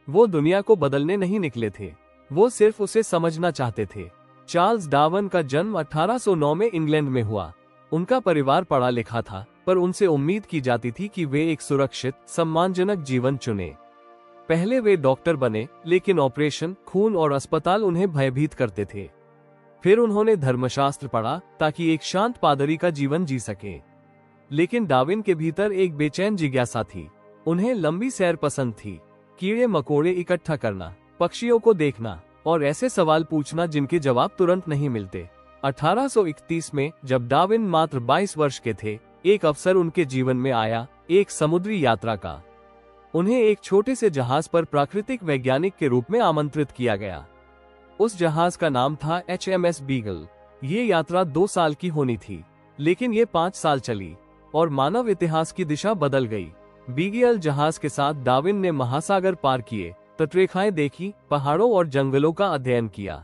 वो दुनिया को बदलने नहीं निकले थे, वो सिर्फ उसे समझना चाहते थे। चार्ल्स डार्विन का जन्म 1809 में इंग्लैंड में हुआ। उनका परिवार पढ़ा लिखा था, पर उनसे उम्मीद की जाती थी कि वे एक सुरक्षित, सम्मानजनक जीवन चुने। पहले वे डॉक्टर बने, लेकिन ऑपरेशन, खून और अस्पताल उन्हें भयभीत करते थे। फिर उन्होंने धर्मशास्त्र पढ़ा ताकि एक शांत पादरी का जीवन जी सके। लेकिन डार्विन के भीतर एक बेचैन जिज्ञासा थी। उन्हें लंबी सैर पसंद थी, कीड़े मकोड़े इकट्ठा करना, पक्षियों को देखना और ऐसे सवाल पूछना जिनके जवाब तुरंत नहीं मिलते। 1831 में जब डार्विन मात्र 22 वर्ष के थे, एक अवसर उनके जीवन में आया, एक समुद्री यात्रा का। उन्हें एक छोटे से जहाज पर प्राकृतिक वैज्ञानिक के रूप में आमंत्रित किया गया। उस जहाज का नाम था HMS बीगल। ये यात्रा 2 साल की होनी थी, लेकिन ये 5 साल चली और मानव इतिहास की दिशा बदल गई। बीगल जहाज के साथ डार्विन ने महासागर पार किए, तटरेखाएं देखी, पहाड़ों और जंगलों का अध्ययन किया।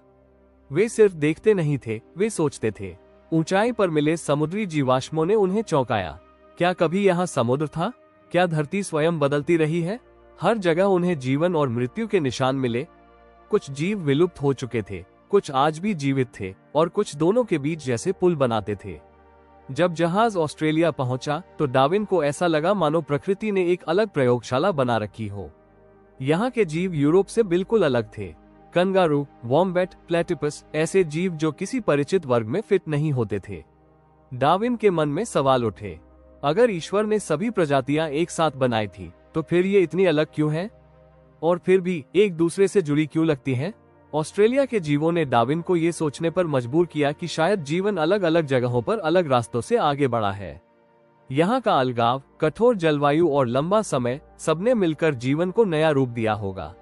वे सिर्फ देखते नहीं थे, वे सोचते थे। ऊंचाई पर मिले समुद्री जीवाश्मों ने उन्हें चौंकाया। क्या कभी यहाँ समुद्र था? क्या धरती स्वयं बदलती रही है? हर जगह उन्हें जीवन और मृत्यु के निशान मिले। कुछ जीव विलुप्त हो चुके थे, कुछ आज भी जीवित थे और कुछ दोनों के बीच जैसे पुल बनाते थे। जब जहाज ऑस्ट्रेलिया पहुंचा तो डार्विन को ऐसा लगा मानो प्रकृति ने एक अलग प्रयोगशाला बना रखी हो। यहाँ के जीव यूरोप से बिल्कुल अलग थे। कंगारू, वॉम्बैट, प्लेटिपस, ऐसे जीव जो किसी परिचित वर्ग में फिट नहीं होते थे। डार्विन के मन में सवाल उठे, अगर ईश्वर ने सभी प्रजातियां एक साथ बनाई थी, तो फिर ये इतनी अलग क्यों है? और फिर भी एक दूसरे से जुड़ी क्यों लगती हैं? ऑस्ट्रेलिया के जीवों ने डार्विन को ये सोचने पर मजबूर किया कि शायद जीवन अलग अलग जगहों पर अलग रास्तों से आगे बढ़ा है। यहाँ का अलगाव, कठोर जलवायु और लंबा समय, सबने मिलकर जीवन को नया रूप दिया होगा।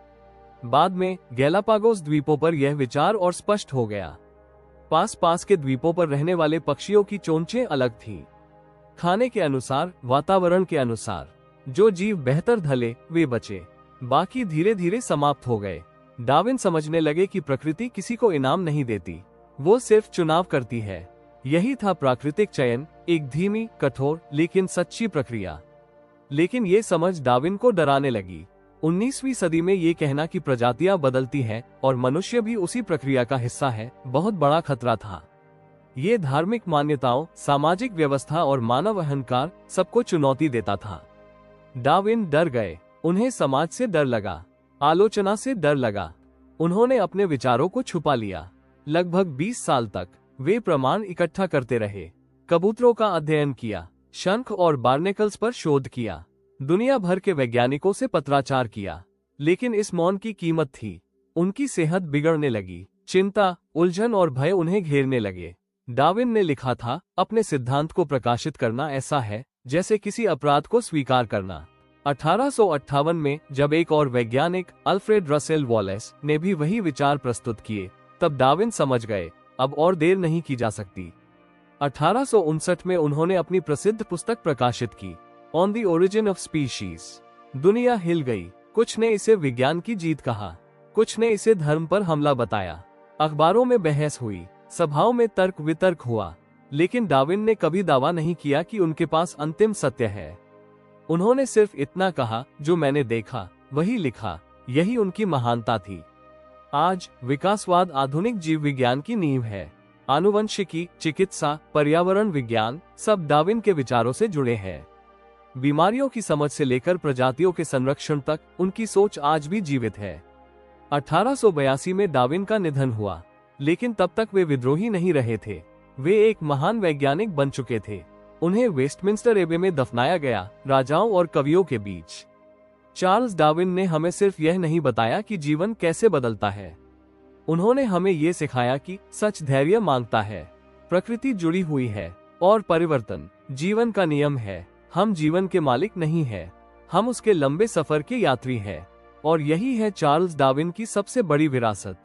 बाद में गैलापागोस द्वीपों पर यह विचार और स्पष्ट हो गया। पास पास के द्वीपों पर रहने वाले पक्षियों की चोंचें अलग थीं। खाने के अनुसार, वातावरण के अनुसार, जो जीव बेहतर ढले वे बचे, बाकी धीरे धीरे समाप्त हो गए। डार्विन समझने लगे कि प्रकृति किसी को इनाम नहीं देती, वो सिर्फ चुनाव करती है। यही था प्राकृतिक चयन, एक धीमी, कठोर लेकिन सच्ची प्रक्रिया। लेकिन ये समझ डार्विन को डराने लगी। 19वीं सदी में ये कहना कि प्रजातियां बदलती हैं और मनुष्य भी उसी प्रक्रिया का हिस्सा है, बहुत बड़ा खतरा था। ये धार्मिक मान्यताओं, सामाजिक व्यवस्था और मानव अहंकार सबको चुनौती देता था। डार्विन डर गए। उन्हें समाज से डर लगा, आलोचना से डर लगा। उन्होंने अपने विचारों को छुपा लिया। लगभग 20 साल तक वे प्रमाण इकट्ठा करते रहे, कबूतरों का अध्ययन किया, शंख और बार्नेकल्स पर शोध किया, दुनिया भर के वैज्ञानिकों से पत्राचार किया। लेकिन इस मौन की कीमत थी। उनकी सेहत बिगड़ने लगी, चिंता, उलझन और भय उन्हें घेरने लगे। डार्विन ने लिखा था, अपने सिद्धांत को प्रकाशित करना ऐसा है जैसे किसी अपराध को स्वीकार करना। 1858 में जब एक और वैज्ञानिक, अल्फ्रेड रसेल वॉलेस, ने भी वही विचार प्रस्तुत किए, तब डार्विन समझ गए, अब और देर नहीं की जा सकती। 1859 में उन्होंने अपनी प्रसिद्ध पुस्तक प्रकाशित की, on the origin of species. दुनिया हिल गई। कुछ ने इसे विज्ञान की जीत कहा, कुछ ने इसे धर्म पर हमला बताया। अखबारों में बहस हुई, सभाओं में तर्क वितर्क हुआ, लेकिन डार्विन ने कभी दावा नहीं किया कि उनके पास अंतिम सत्य है। उन्होंने सिर्फ इतना कहा, जो मैंने देखा वही लिखा। यही उनकी महानता थी। आज विकासवाद आधुनिक जीव विज्ञान की नींव है। आनुवंशिकी, चिकित्सा, पर्यावरण विज्ञान सब डार्विन के विचारों से जुड़े हैं। बीमारियों की समझ से लेकर प्रजातियों के संरक्षण तक उनकी सोच आज भी जीवित है। 1882 में डार्विन का निधन हुआ, लेकिन तब तक वे विद्रोही नहीं रहे थे। वे एक महान वैज्ञानिक बन चुके थे। उन्हें वेस्टमिंस्टर एबे में दफनाया गया, राजाओं और कवियों के बीच। चार्ल्स डार्विन ने हमें सिर्फ यह नहीं बताया कि जीवन कैसे बदलता है, उन्होंने हमें ये सिखाया कि सच धैर्य मांगता है, प्रकृति जुड़ी हुई है और परिवर्तन जीवन का नियम है। हम जीवन के मालिक नहीं हैं, हम उसके लंबे सफर के यात्री हैं। और यही है चार्ल्स डार्विन की सबसे बड़ी विरासत।